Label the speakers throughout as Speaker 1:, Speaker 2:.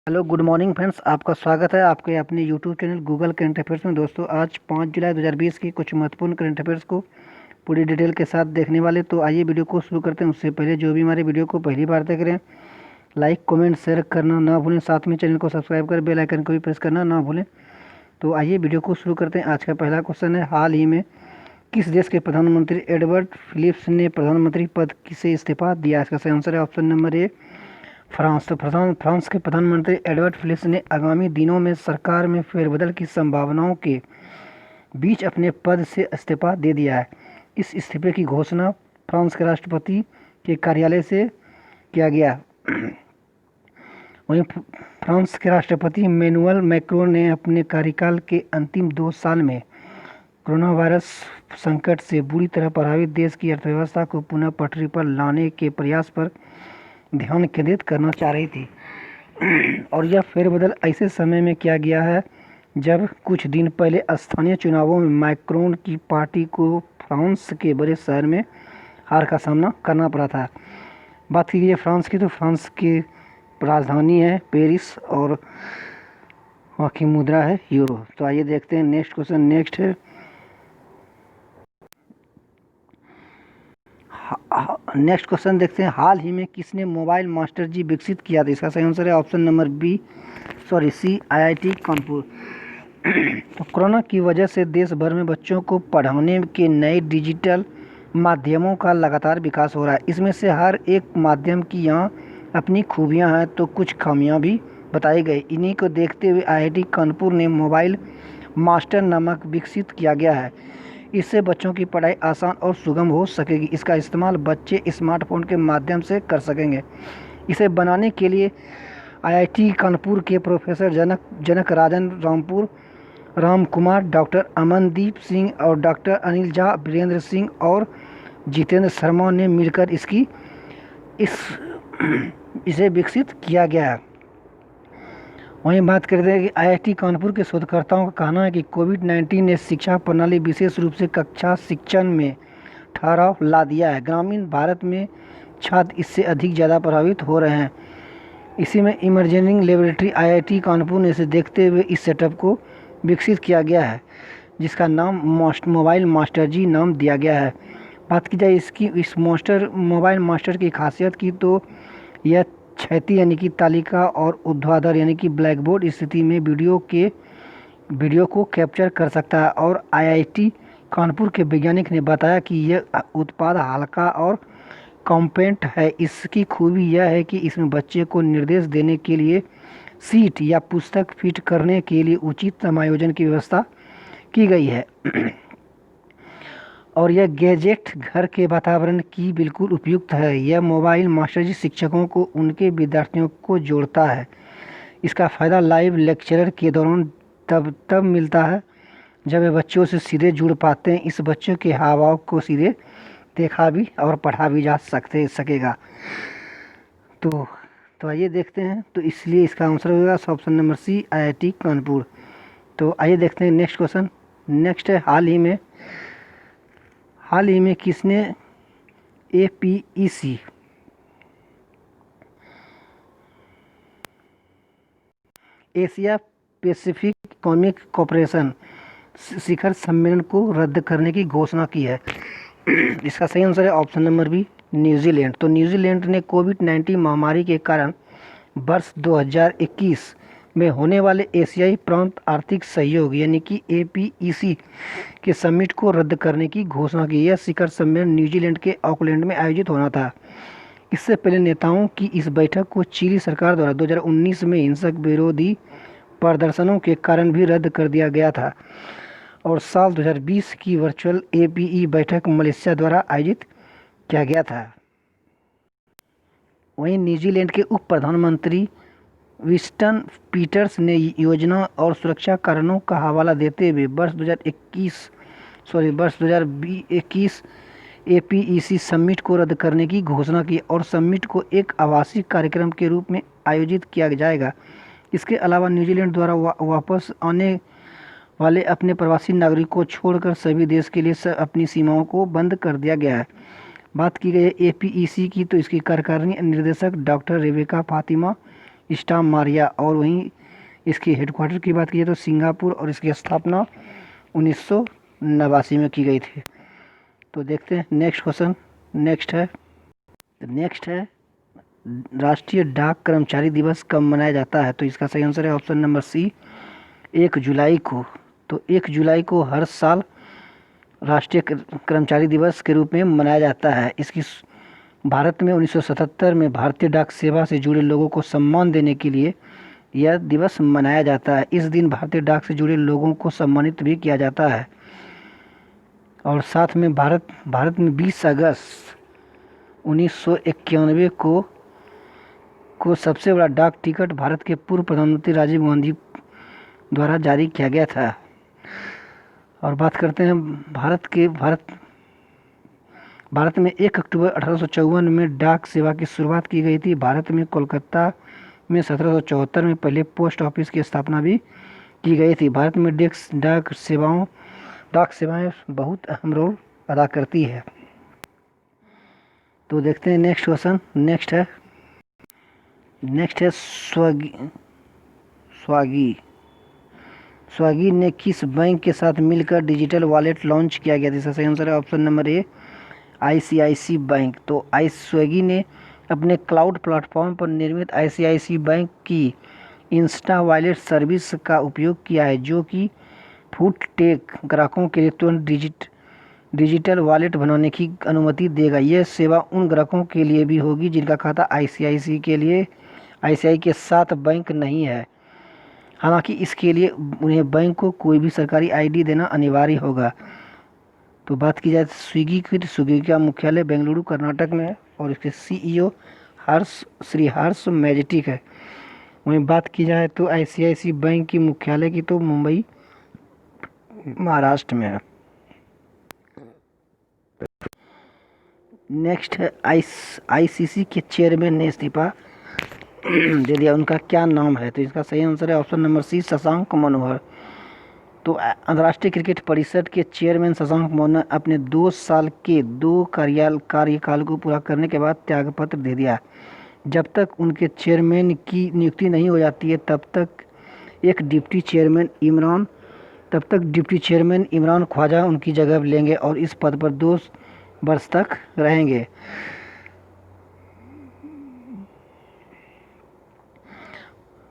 Speaker 1: Hello good morning friends, आपका स्वागत है आपके अपने YouTube channel Google current affairs में। दोस्तों आज 5 जुलाई 2020 की कुछ महत्वपूर्ण करंट अफेयर्स को पूरी डिटेल के साथ देखने वाले। तो आइए वीडियो को शुरू करते हैं। उससे पहले जो भी हमारे वीडियो को पहली बार देख रहे हैं, लाइक कमेंट शेयर करना ना भूलें, साथ में चैनल को सब्सक्राइब कर बेल आइकन को भी प्रेस करना ना भूलें। तो आइए वीडियो को शुरू करते हैं। आज का पहला क्वेश्चन है, हाल ही में किस देश के प्रधानमंत्री एडवर्ड फिलिप्स ने प्रधानमंत्री पद से इस्तीफा दिया? इसका सही आंसर है ऑप्शन नंबर ए, फ्रांस। तो फ्रांस के प्रधानमंत्री एडवर्ड फिलिप्स ने आगामी दिनों में सरकार में फेरबदल की संभावनाओं के बीच अपने पद से इस्तीफा दे दिया है। इस इस्तीफे की घोषणा फ्रांस के राष्ट्रपति के कार्यालय से किया गया। वहीं फ्रांस के राष्ट्रपति इमैनुअल मैक्रोन ने अपने कार्यकाल के अंतिम 2 साल में कोरोना वायरस संकट से बुरी तरह प्रभावित देश की अर्थव्यवस्था को पुनः पटरी पर लाने के प्रयास पर ध्यान केंद्रित करना चाह रही थी। और यह फेरबदल ऐसे समय में किया गया है जब कुछ दिन पहले स्थानीय चुनावों में मैक्रोन की पार्टी को फ्रांस के बड़े शहर में हार का सामना करना पड़ा था। बात की गई फ्रांस की, तो फ्रांस की राजधानी है पेरिस और वहाँ की मुद्रा है यूरो। तो आइए देखते हैं नेक्स्ट क्वेश्चन। नेक्स्ट है, नेक्स्ट क्वेश्चन देखते हैं, हाल ही में किसने मोबाइल मास्टर जी विकसित किया था? इसका सही आंसर है ऑप्शन नंबर बी, सी, IIT कानपुर। तो कोरोना की वजह से देश भर में बच्चों को पढ़ाने के नए डिजिटल माध्यमों का लगातार विकास हो रहा है। इसमें से हर एक माध्यम की यहाँ अपनी खूबियाँ हैं तो कुछ खामियाँ भी बताई गई। इन्हीं को देखते हुए IIT कानपुर ने मोबाइल मास्टर नामक विकसित किया गया है। इससे बच्चों की पढ़ाई आसान और सुगम हो सकेगी। इसका इस्तेमाल बच्चे स्मार्टफोन के माध्यम से कर सकेंगे। इसे बनाने के लिए IIT कानपुर के प्रोफेसर जनक राजन राम कुमार, डॉक्टर अमनदीप सिंह और डॉक्टर अनिल झा, वीरेंद्र सिंह और जितेंद्र शर्मा ने मिलकर इसे विकसित किया गया है। वहीं बात करते हैं कि IIT कानपुर के शोधकर्ताओं का कहना है कि कोविड-19 ने शिक्षा प्रणाली, विशेष रूप से कक्षा शिक्षण में ठहराव ला दिया है। ग्रामीण भारत में छात्र इससे अधिक ज़्यादा प्रभावित हो रहे हैं। इसी में इमर्जिंग लेबोरेटरी IIT कानपुर ने इसे देखते हुए इस सेटअप को विकसित किया गया है, जिसका नाम मोबाइल मास्टर जी नाम दिया गया है। बात की जाए इस मोबाइल मास्टर की खासियत की, तो यह क्षैतिज यानी कि तालिका और ऊर्ध्वाधर यानी कि ब्लैक बोर्ड स्थिति में वीडियो को कैप्चर कर सकता है। और IIT कानपुर के वैज्ञानिक ने बताया कि यह उत्पाद हल्का और कॉम्पैक्ट है। इसकी खूबी यह है कि इसमें बच्चे को निर्देश देने के लिए सीट या पुस्तक फिट करने के लिए उचित समायोजन की व्यवस्था की गई है। और यह गैजेट घर के वातावरण की बिल्कुल उपयुक्त है। यह मोबाइल मास्टर जी शिक्षकों को उनके विद्यार्थियों को जोड़ता है। इसका फ़ायदा लाइव लेक्चर के दौरान तब मिलता है जब वे बच्चों से सीधे जुड़ पाते हैं। इस बच्चों के हाव भाव को सीधे देखा भी और पढ़ा भी जा सकेगा। तो आइए देखते हैं। तो इसलिए इसका आंसर होगा option number C, IIT Kanpur. तो आइए देखते हैं नेक्स्ट क्वेश्चन। नेक्स्ट है, हाल ही में किसने APEC Asia Pacific economic corporation शिखर सम्मेलन को रद्द करने की घोषणा की है? इसका सही आंसर है ऑप्शन नंबर बी, न्यूजीलैंड। तो न्यूजीलैंड ने कोविड-19 महामारी के कारण वर्ष 2021 में होने वाले एशियाई प्रांत आर्थिक सहयोग यानी कि APEC के समिट को रद्द करने की घोषणा की। यह शिखर सम्मेलन न्यूजीलैंड के ऑकलैंड में आयोजित होना था। इससे पहले नेताओं की इस बैठक को चिली सरकार द्वारा 2019 में हिंसक विरोधी प्रदर्शनों के कारण भी रद्द कर दिया गया था। और साल 2020 की वर्चुअल APE बैठक मलेशिया द्वारा आयोजित किया गया था। वहीं न्यूजीलैंड के उप प्रधानमंत्री विंस्टन पीटर्स ने योजना और सुरक्षा कारणों का हवाला देते हुए वर्ष 2021 APEC समिट को रद्द करने की घोषणा की और समिट को एक आभासी कार्यक्रम के रूप में आयोजित किया जाएगा। इसके अलावा न्यूजीलैंड द्वारा वापस आने वाले अपने प्रवासी नागरिकों को छोड़कर सभी देश के लिए अपनी सीमाओं को बंद कर दिया गया है। बात की गई APEC की, तो इसकी कार्यकारिणी निर्देशक डॉक्टर रेबेका फातिमा स्टाम मारिया। और वहीं इसकी हेडक्वार्टर की बात की जाए तो सिंगापुर, और इसकी स्थापना 1989 में की गई थी। तो देखते हैं नेक्स्ट क्वेश्चन। नेक्स्ट है राष्ट्रीय डाक कर्मचारी दिवस कब मनाया जाता है? तो इसका सही आंसर है ऑप्शन नंबर सी, 1 जुलाई को। तो 1 जुलाई को हर साल राष्ट्रीय कर्मचारी दिवस के रूप में मनाया जाता है। इसकी भारत में 1977 में भारतीय डाक सेवा से जुड़े लोगों को सम्मान देने के लिए यह दिवस मनाया जाता है। इस दिन भारतीय डाक से जुड़े लोगों को सम्मानित भी किया जाता है। और साथ में भारत में 20 अगस्त 1991 को सबसे बड़ा डाक टिकट भारत के पूर्व प्रधानमंत्री राजीव गांधी द्वारा जारी किया गया था। और बात करते हैं भारत में 1 अक्टूबर 1854 में डाक सेवा की शुरुआत की गई थी। भारत में कोलकाता में 1774 में पहले पोस्ट ऑफिस की स्थापना भी की गई थी। भारत में डाक सेवाएं बहुत अहम रोल अदा करती है। तो देखते हैं नेक्स्ट क्वेश्चन। नेक्स्ट है स्वागी ने किस बैंक के साथ मिलकर डिजिटल वॉलेट लॉन्च किया गया था? इसका सही आंसर है option number A, ICICI bank. तो स्विगी ने अपने क्लाउड प्लेटफॉर्म पर निर्मित ICICI बैंक की इंस्टा वॉलेट सर्विस का उपयोग किया है, जो कि फूड टेक ग्राहकों के लिए तुरंत डिजिटल वॉलेट बनाने की अनुमति देगा। यह सेवा उन ग्राहकों के लिए भी होगी जिनका खाता ICICI के साथ बैंक नहीं है। हालांकि इसके लिए उन्हें बैंक को कोई भी सरकारी ID देना अनिवार्य होगा। तो बात की जाए स्विगी का मुख्यालय बेंगलुरु कर्नाटक में है और इसके CEO श्री हर्ष मैजेटिक है। वहीं बात की जाए तो ICICI बैंक की मुख्यालय की तो मुंबई महाराष्ट्र में है। नेक्स्ट है ICC के चेयरमैन ने इस्तीफा दे दिया, उनका क्या नाम है? तो इसका सही आंसर है ऑप्शन नंबर सी, शशांक मनोहर। तो अंतर्राष्ट्रीय क्रिकेट परिषद के चेयरमैन शशांक मनोहर अपने 2 साल के कार्यकाल को पूरा करने के बाद त्यागपत्र दे दिया। जब तक उनके चेयरमैन की नियुक्ति नहीं हो जाती है तब तक डिप्टी चेयरमैन इमरान ख्वाजा उनकी जगह लेंगे और इस पद पर 2 वर्ष तक रहेंगे।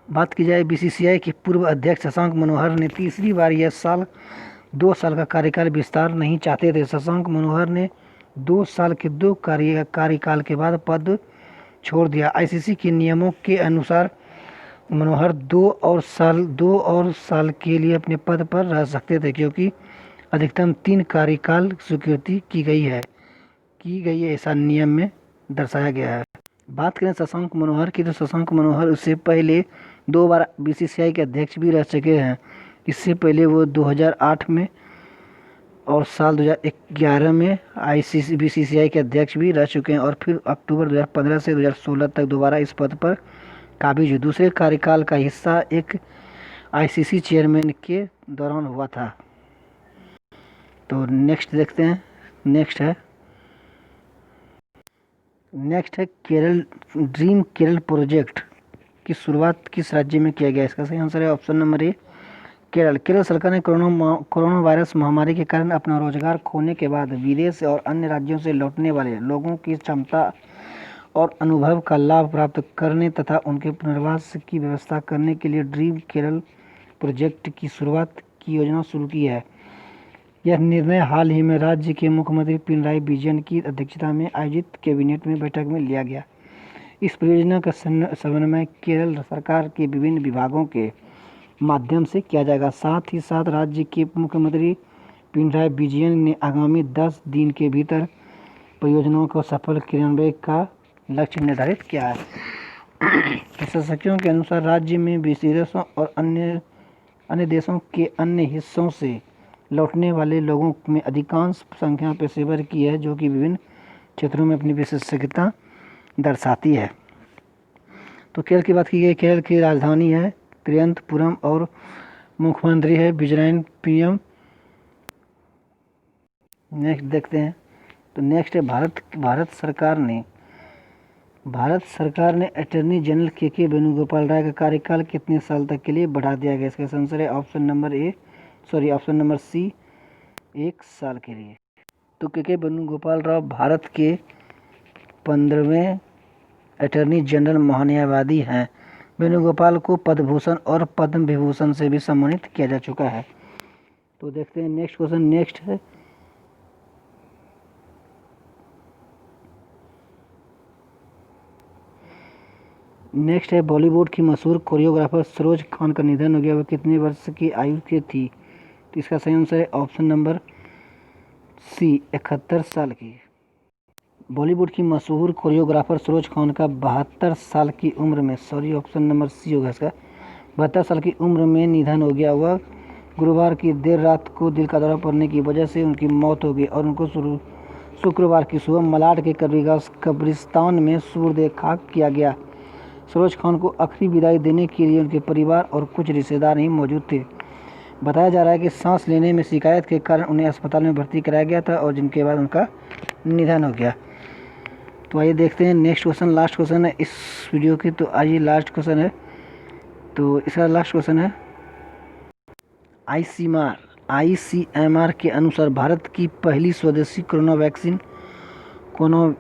Speaker 1: बात की जाए BCCI के पूर्व अध्यक्ष शशांक मनोहर ने तीसरी बार यह 2 साल का कार्यकाल विस्तार नहीं चाहते थे। शशांक मनोहर ने 2 साल के 2 कार्यकाल के बाद पद छोड़ दिया। ICC के नियमों के अनुसार मनोहर 2 और साल के लिए अपने पद पर रह सकते थे, क्योंकि अधिकतम 3 कार्यकाल स्वीकृति की गई है ऐसा नियम में दर्शाया गया है। बात करें शशांक मनोहर की, तो शशांक मनोहर उससे पहले 2 बार BCCI के अध्यक्ष भी रह चुके हैं। इससे पहले वो 2008 में और साल 2011 में BCCI के अध्यक्ष भी रह चुके हैं और फिर अक्टूबर 2015 से 2016 तक दोबारा इस पद पर काबिज हुए। दूसरे कार्यकाल का हिस्सा एक ICC चेयरमैन के दौरान हुआ था। तो नेक्स्ट देखते हैं। नेक्स्ट है ड्रीम केरल प्रोजेक्ट की शुरुआत किस राज्य में किया गया? इसका सही आंसर है ऑप्शन नंबर ए, केरल सरकार ने कोरोना वायरस महामारी के कारण अपना रोजगार खोने के बाद विदेश और अन्य राज्यों से लौटने वाले लोगों की क्षमता और अनुभव का लाभ प्राप्त करने तथा उनके पुनर्वास की व्यवस्था करने के लिए ड्रीम केरल प्रोजेक्ट की शुरुआत की योजना शुरू की है। यह निर्णय हाल ही में राज्य के मुख्यमंत्री पिनराई विजयन की अध्यक्षता में आयोजित कैबिनेट में बैठक में लिया गया। इस परियोजना का समन्वय केरल सरकार के विभिन्न विभागों के माध्यम से किया जाएगा। साथ ही साथ राज्य के मुख्यमंत्री पिनराई विजयन ने आगामी 10 दिन के भीतर परियोजनाओं को सफल क्रियान्वयन का लक्ष्य निर्धारित किया है। विशेषज्ञों के अनुसार राज्य में विदेशों और अन्य देशों के अन्य हिस्सों से लौटने वाले लोगों में अधिकांश संख्या पेशेवर की है, जो कि विभिन्न क्षेत्रों में अपनी विशेषज्ञता दर्शाती है। तो केरल की बात की गई, केरल की राजधानी है तिरुवनंतपुरम और मुख्यमंत्री है पिनराई PM। नेक्स्ट देखते हैं। तो नेक्स्ट है भारत सरकार ने भारत सरकार ने अटॉर्नी जनरल के वेणुगोपाल राय का कार्यकाल कितने साल तक के लिए बढ़ा दिया गया? इसका आंसर है ऑप्शन नंबर सी, 1 साल के लिए। तो के वेणुगोपाल राव भारत के 15वें अटॉर्नी जनरल महान्यायवादी हैं। वेणुगोपाल को पद्म भूषण और पद्म विभूषण से भी सम्मानित किया जा चुका है। तो देखते हैं नेक्स्ट क्वेश्चन। नेक्स्ट है बॉलीवुड की मशहूर कोरियोग्राफर सरोज खान का निधन हो गया। वह कितने वर्ष की आयु की थी? तो इसका सही आंसर है ऑप्शन नंबर सी, 71 साल की। बॉलीवुड की मशहूर कोरियोग्राफर सरोज खान का 72 साल की उम्र में, ऑप्शन नंबर सी होगा इसका, 72 साल की उम्र में निधन हो गया। वह गुरुवार की देर रात को दिल का दौरा पड़ने की वजह से उनकी मौत हो गई और उनको शुक्रवार की सुबह मलाड के कब्रिस्तान में सूरदेह खाक किया गया। सरोज खान को आखिरी विदाई देने के लिए उनके परिवार और कुछ रिश्तेदार ही मौजूद थे। बताया जा रहा है कि सांस लेने में शिकायत के कारण उन्हें अस्पताल में भर्ती कराया गया था और जिनके बाद उनका निधन हो गया। तो आइए देखते हैं नेक्स्ट क्वेश्चन। लास्ट क्वेश्चन है इस वीडियो की। तो आइए लास्ट क्वेश्चन है। तो इसका लास्ट क्वेश्चन है आईसीएमआर के अनुसार भारत की पहली स्वदेशी कोरोना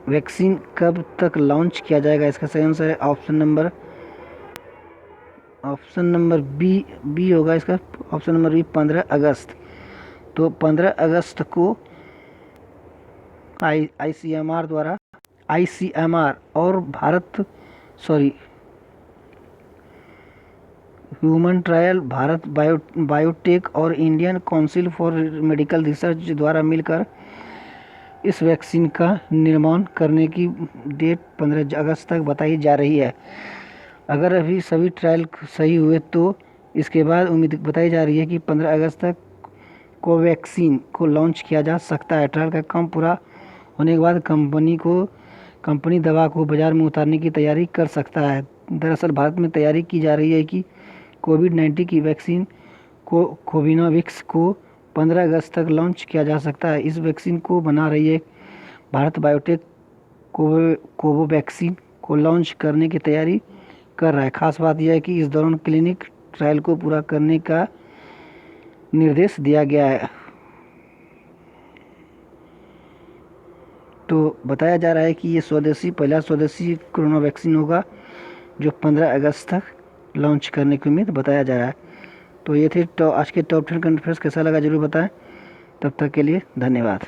Speaker 1: वैक्सीन कब तक लॉन्च किया जाएगा? इसका सही आंसर है ऑप्शन नंबर बी होगा इसका, ऑप्शन नंबर बी, 15 अगस्त। तो 15 अगस्त को आईसीएमआर और ह्यूमन ट्रायल, भारत बायोटेक और Indian council for medical research द्वारा मिलकर इस वैक्सीन का निर्माण करने की डेट 15 अगस्त तक बताई जा रही है। अगर अभी सभी ट्रायल सही हुए तो इसके बाद उम्मीद बताई जा रही है कि 15 अगस्त तक कोवैक्सीन को लॉन्च किया जा सकता है। ट्रायल का काम पूरा होने के बाद कंपनी दवा को बाजार में उतारने की तैयारी कर सकता है। दरअसल भारत में तैयारी की जा रही है कि कोविड-19 की वैक्सीन कोविनाविक्स को 15 अगस्त तक लॉन्च किया जा सकता है। इस वैक्सीन को बना रही है भारत बायोटेक कोवैक्सीन को लॉन्च करने की तैयारी कर रहा है। खास बात यह है कि इस दौरान क्लिनिक ट्रायल को पूरा करने का निर्देश दिया गया है। तो बताया जा रहा है कि ये पहला स्वदेशी कोरोना वैक्सीन होगा जो 15 अगस्त तक लॉन्च करने की उम्मीद बताया जा रहा है। तो ये थे आज के टॉप 10 करंट अफेयर्स। कैसा लगा जरूर बताएं। तब तक के लिए धन्यवाद।